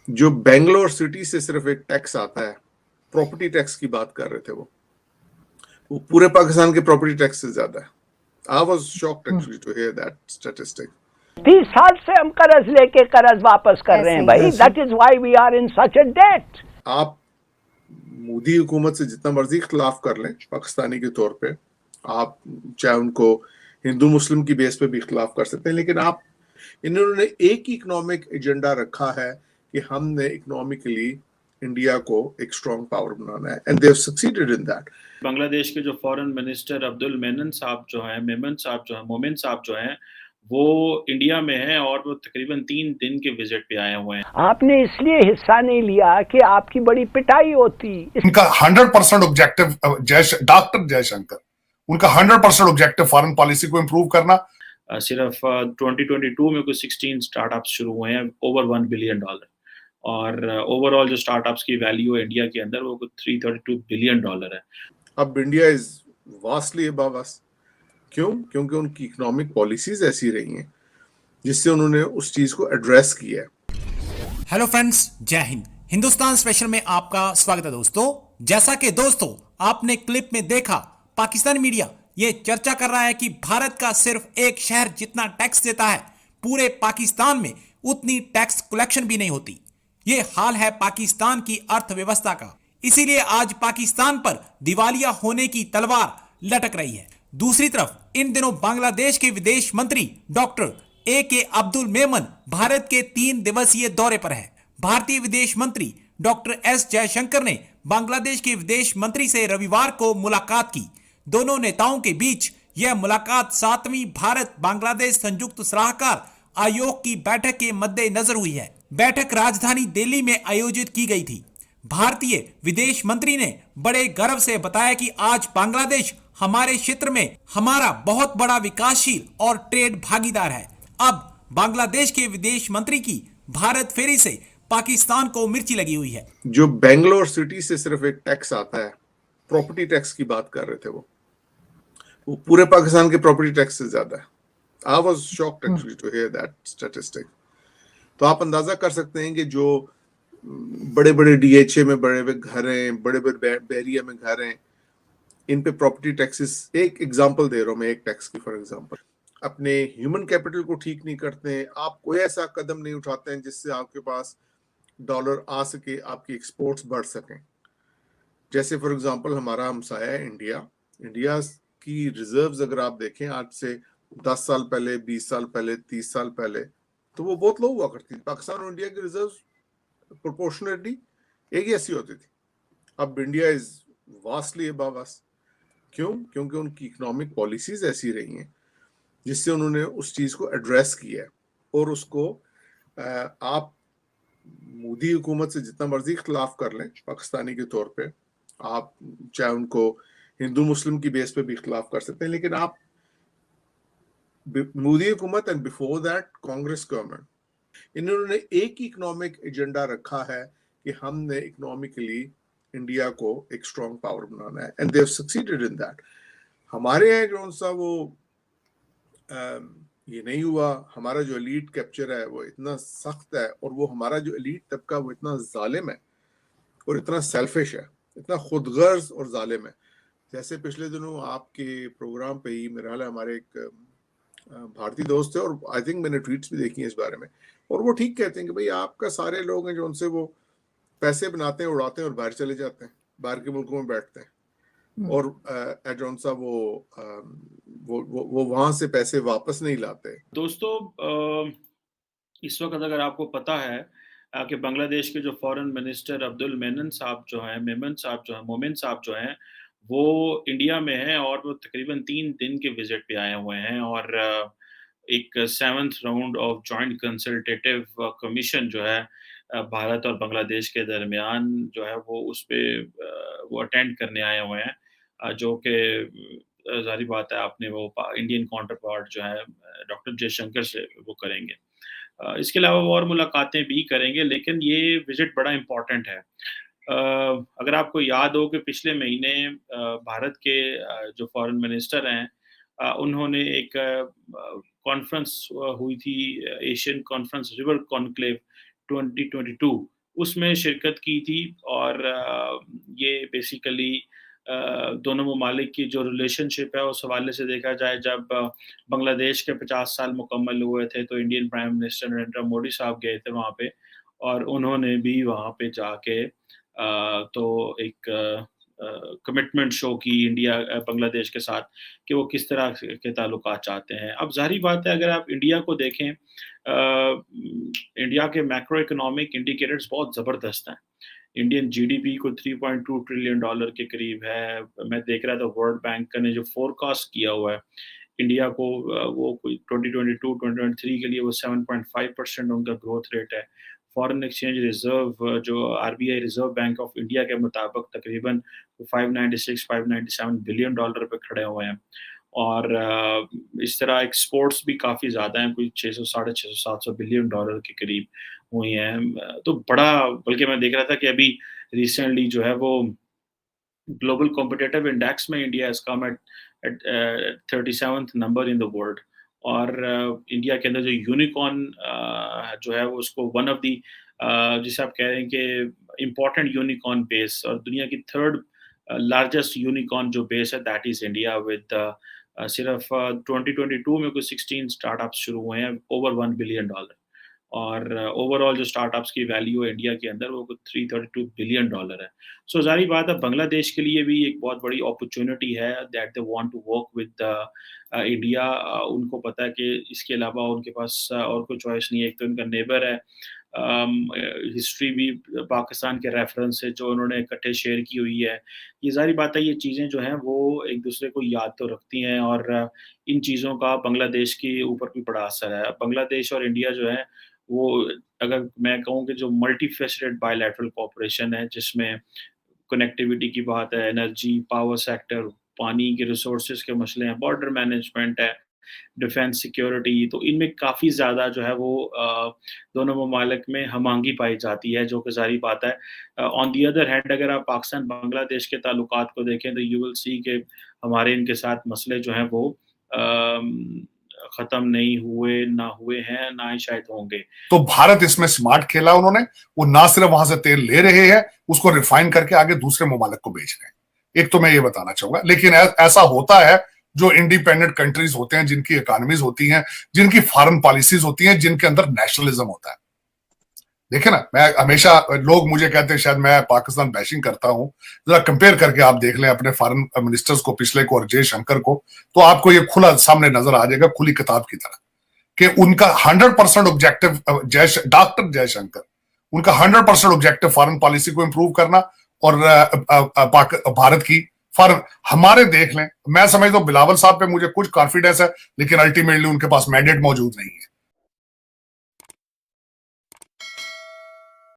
जो बेंगलोर सिटी से सिर्फ एक टैक्स आता है, प्रॉपर्टी टैक्स की बात कर रहे थे वो पूरे पाकिस्तान के प्रॉपर्टी टैक्स से ज्यादा है। I was shocked actually to hear that statistic. 30 साल से हम कर्ज लेके कर्ज वापस कर रहे हैं भाई। That is why we are in such a debt. आप मोदी हुकूमत से जितना मर्जी खिलाफ कर लें पाकिस्तानी के तौर पे, आप चाहे उनको हिंदू मुस्लिम की बेस पे भी खिलाफ कर सकते हैं, लेकिन आप इन्होंने एक ही इकोनॉमिक एजेंडा रखा है कि हमने इकोनॉमिकली इंडिया को एक स्ट्रॉन्ग पावर बनाना है, and they have succeeded in that. Bangladesh के जो फॉरेन मिनिस्टर अब्दुल मेमन साहब जो हैं, मोमिन साहब जो हैं, वो इंडिया में हैं और वो तकरीबन 3 दिन के विजिट पे आए हुए हैं। आपने इसलिए हिस्सा नहीं लिया कि आपकी बड़ी पिटाई होती। उनका 100% ऑब्जेक्टिव डॉक्टर जयशंकर, उनका 100% ऑब्जेक्टिव फॉरेन पॉलिसी को इम्प्रूव करना। सिर्फ 2022 में कुछ 16 स्टार्टअप्स शुरू हुए हैं, ओवर $1 बिलियन, और ओवरऑल जो स्टार्टअप्स की वैल्यू है इंडिया के अंदर वो कुछ $332 बिलियन है। अब इंडिया इज वास्टली अबव अस। क्यों? क्योंकि उनकी इकोनॉमिक पॉलिसीज ऐसी रही हैं जिससे उन्होंने उस चीज को एड्रेस किया है। हेलो फ्रेंड्स, जय हिंद। हिंदुस्तान स्पेशल में आपका स्वागत है दोस्तों। जैसा कि दोस्तों आपने क्लिप में देखा, पाकिस्तानी मीडिया ये चर्चा कर रहा है कि भारत का सिर्फ एक शहर जितना टैक्स देता है, पूरे पाकिस्तान में उतनी टैक्स कलेक्शन भी नहीं होती। ये हाल है पाकिस्तान की अर्थव्यवस्था का। इसीलिए आज पाकिस्तान पर दिवालिया होने की तलवार लटक रही है। दूसरी तरफ इन दिनों बांग्लादेश के विदेश मंत्री डॉक्टर A.K. अब्दुल मेमन भारत के 3 दिवसीय दौरे पर है। भारतीय विदेश मंत्री डॉक्टर S. जयशंकर ने बांग्लादेश के विदेश मंत्री से रविवार को मुलाकात की। दोनों नेताओं के बीच यह मुलाकात 7वीं भारत बांग्लादेश संयुक्त सलाहकार आयोग की बैठक के मद्देनजर हुई है। बैठक राजधानी दिल्ली में आयोजित की गई थी। भारतीय विदेश मंत्री ने बड़े गर्व से बताया कि आज बांग्लादेश हमारे क्षेत्र में हमारा बहुत बड़ा विकासशील और ट्रेड भागीदार है। अब बांग्लादेश के विदेश मंत्री की भारत फेरी से पाकिस्तान को मिर्ची लगी हुई है। जो बेंगलोर सिटी से सिर्फ एक टैक्स आता है, प्रॉपर्टी टैक्स की बात कर रहे थे वो पूरे पाकिस्तान के प्रॉपर्टी टैक्स से ज्यादा है। I was shocked actually to hear that statistic. तो आप अंदाजा कर सकते हैं कि जो बड़े बड़े DHA में बड़े बड़े घर हैं, बड़े बड़े बैरिया में घर हैं, इन पे प्रॉपर्टी टैक्सेस, एक एग्जांपल दे रहा हूं मैं एक टैक्स की। फॉर एग्जांपल, अपने ह्यूमन कैपिटल को ठीक नहीं करते हैं, आप कोई ऐसा कदम नहीं उठाते हैं जिससे आपके पास डॉलर आ सके, आपकी एक्सपोर्ट्स बढ़ सकें। जैसे फॉर एग्जांपल हमारा हमसाया है इंडिया। इंडिया की रिजर्व्स अगर आप देखें आज से 10 साल पहले, 20 साल पहले, 30 साल पहले, तो वो बहुत लो हुआ करती थी। पाकिस्तान और इंडिया की रिजर्व्स प्रोपोर्शनेटली एक ही ऐसी होती थी। अब इंडिया इज वास्टली अबव अस। क्यों? क्योंकि उनकी इकोनॉमिक पॉलिसीज ऐसी रही हैं जिससे उन्होंने उस चीज को एड्रेस किया है, और उसको आप मोदी हुकूमत से जितना मर्जी खिलाफ कर लें पाकिस्तानी के तौर पे, आप चाहे उनको हिंदू मुस्लिम की बेस पे भी खिलाफ कर सकते हैं, लेकिन आप मोदी हुकूमत and before that Congress government, इन्होंने एक ही इकोनॉमिक एजेंडा रखा है कि हमने इकोनॉमिकली इंडिया को एक स्ट्रॉन्ग पावर बनाना है, and they have succeeded in that. हमारे यहाँ जो सा वो ये नहीं हुआ। हमारा जो एलीट कैप्चर है वो इतना सख्त है, और वो हमारा जो एलीट तबका वो इतना जालिम है और इतना सेल्फिश है, इतना खुदगर्ज और जालिम है। जैसे पिछले दिनों आपके प्रोग्राम पे ही मेरा ख्याल है हमारे एक भारतीय दोस्त है, और आई थिंक मैंने ट्वीट्स भी देखी हैं इस बारे में, और वो ठीक कहते हैं कि भाई आपका सारे लोग हैं जो उनसे वो पैसे बनाते हैं, उड़ाते हैं और बाहर चले जाते हैं, बाहर के मुल्कों में बैठते हैं, और जो सा वो वहां से पैसे वापस नहीं लाते। दोस्तों, इस वक्त अगर आपको पता है कि बांग्लादेश के जो फॉरेन मिनिस्टर अब्दुल मेमन साहब जो हैं, मोमिन साहब जो हैं, वो इंडिया में हैं और वो तकरीबन 3 दिन के विजिट पे आए हुए हैं, और एक 7th round of joint consultative commission जो है भारत और बांग्लादेश के दरमियान जो है वो उस पे वो अटेंड करने आए हुए हैं, जो कि ज़ाहिर बात है आपने वो इंडियन काउंटर पार्ट जो है डॉक्टर जयशंकर से वो करेंगे। इसके अलावा वो और मुलाकातें भी करेंगे, लेकिन ये विजिट बड़ा इम्पोर्टेंट है। अगर आपको याद हो कि पिछले महीने भारत के जो फॉरेन मिनिस्टर हैं, उन्होंने एक कॉन्फ्रेंस हुई थी, एशियन कॉन्फ्रेंस रिवर कॉन्क्लेव 2022 उसमें शिरकत की थी और ये बेसिकली दोनों ममालिक की जो रिलेशनशिप है उस हवाले से देखा जाए, जब बांग्लादेश के 50 साल मुकम्मल हुए थे तो Indian prime minister Narendra Modi साहब गए थे वहाँ पे और उन्होंने भी वहाँ पे जाके तो एक कमिटमेंट शो की इंडिया बांग्लादेश के साथ कि वो किस तरह के ताल्लुकात चाहते हैं। अब ज़ाहिर बात है, अगर आप इंडिया को देखें, इंडिया के मैक्रो इकोनॉमिक इंडिकेटर्स बहुत ज़बरदस्त हैं। इंडियन जीडीपी को $3.2 ट्रिलियन के करीब है। मैं देख रहा था वर्ल्ड बैंक ने जो फोरकास्ट किया हुआ है इंडिया को, वो कोई 2022-2023 के लिए वो 7.5% उनका ग्रोथ रेट है। फॉरेन एक्सचेंज रिजर्व जो RBI reserve bank of India के मुताबिक तकरीबन 596-597 बिलियन डॉलर पे खड़े हुए हैं और इस तरह एक्सपोर्ट्स भी काफ़ी ज़्यादा हैं, कोई 600 साढ़े 600-700 बिलियन डॉलर के करीब हुई हैं। तो बड़ा, बल्कि मैं देख रहा था कि अभी रिसेंटली जो है वो ग्लोबल कॉम्पिटिटिव इंडेक्स में India has come at 37th number in the world और इंडिया के अंदर जो यूनिकॉर्न जो है वो उसको वन ऑफ दी जिसे आप कह रहे हैं कि इम्पोर्टेंट यूनिकॉर्न बेस और दुनिया की थर्ड लार्जेस्ट यूनिकॉर्न जो बेस है दैट इज़ इंडिया विद सिर्फ 2022 में कुछ 16 स्टार्टअप्स शुरू हुए हैं ओवर $1 बिलियन और ओवरऑल जो स्टार्टअप्स की वैल्यू है इंडिया के अंदर वो $332 बिलियन है। सो ज़ाहिर बात है बांग्लादेश के लिए भी एक बहुत बड़ी अपॉर्चुनिटी है that they want to work with India. उनको पता है कि इसके अलावा उनके पास और कोई चॉइस नहीं है। एक तो उनका नेबर है, हिस्ट्री भी पाकिस्तान के रेफरेंस से जो उन्होंने इकट्ठे शेयर की हुई है। ये ज़ाहिर बात है ये चीज़ें जो हैं वो एक दूसरे को याद तो रखती हैं और इन चीज़ों का बांग्लादेश के ऊपर भी बड़ा असर है। बांग्लादेश और इंडिया जो है वो, अगर मैं कहूँ कि जो मल्टी फेसेटेड बायलैटरल कोऑपरेशन है जिसमें कनेक्टिविटी की बात है, एनर्जी, पावर सेक्टर, पानी के रिसोर्सेज के मसले हैं, बॉर्डर मैनेजमेंट है, डिफेंस सिक्योरिटी, तो इनमें काफ़ी ज़्यादा जो है वो दोनों ममालिक में हम-आहंगी पाई जाती है, जो कि ज़ाहिर बात है। ऑन दी अदर हैंड अगर आप पाकिस्तान बांग्लादेश के ताल्लुकात को देखें तो यू विल सी कि हमारे इनके साथ मसले जो हैं वो ख़त्म नहीं हुए, ना हुए हैं, ना ही शायद होंगे। तो भारत इसमें स्मार्ट खेला उन्होंने। वो ना सिर्फ वहां से तेल ले रहे हैं, उसको रिफाइन करके आगे दूसरे ममालिक को बेच रहे हैं। एक तो मैं ये बताना चाहूंगा, लेकिन ऐसा होता है जो इंडिपेंडेंट कंट्रीज होते हैं, जिनकी इकोनॉमीज होती हैं, जिनकी फॉरेन पॉलिसीज होती हैं, जिनके अंदर नेशनलिज्म होता है। देखे ना, मैं हमेशा, लोग मुझे कहते हैं शायद मैं पाकिस्तान बैशिंग करता हूं, जरा कंपेयर करके आप देख लें अपने फॉरेन मिनिस्टर्स को, पिछले को और जयशंकर को, तो आपको ये खुला सामने नजर आ जाएगा, खुली किताब की तरह, कि उनका 100% ऑब्जेक्टिव, डॉक्टर जयशंकर, उनका 100% ऑब्जेक्टिव फॉरेन पॉलिसी को इंप्रूव करना और भारत की फॉरेन, हमारे देख लें, मैं समझता हूं बिलावल साहब पे मुझे कुछ कॉन्फिडेंस है, लेकिन अल्टीमेटली उनके पास मैंडेट मौजूद नहीं है।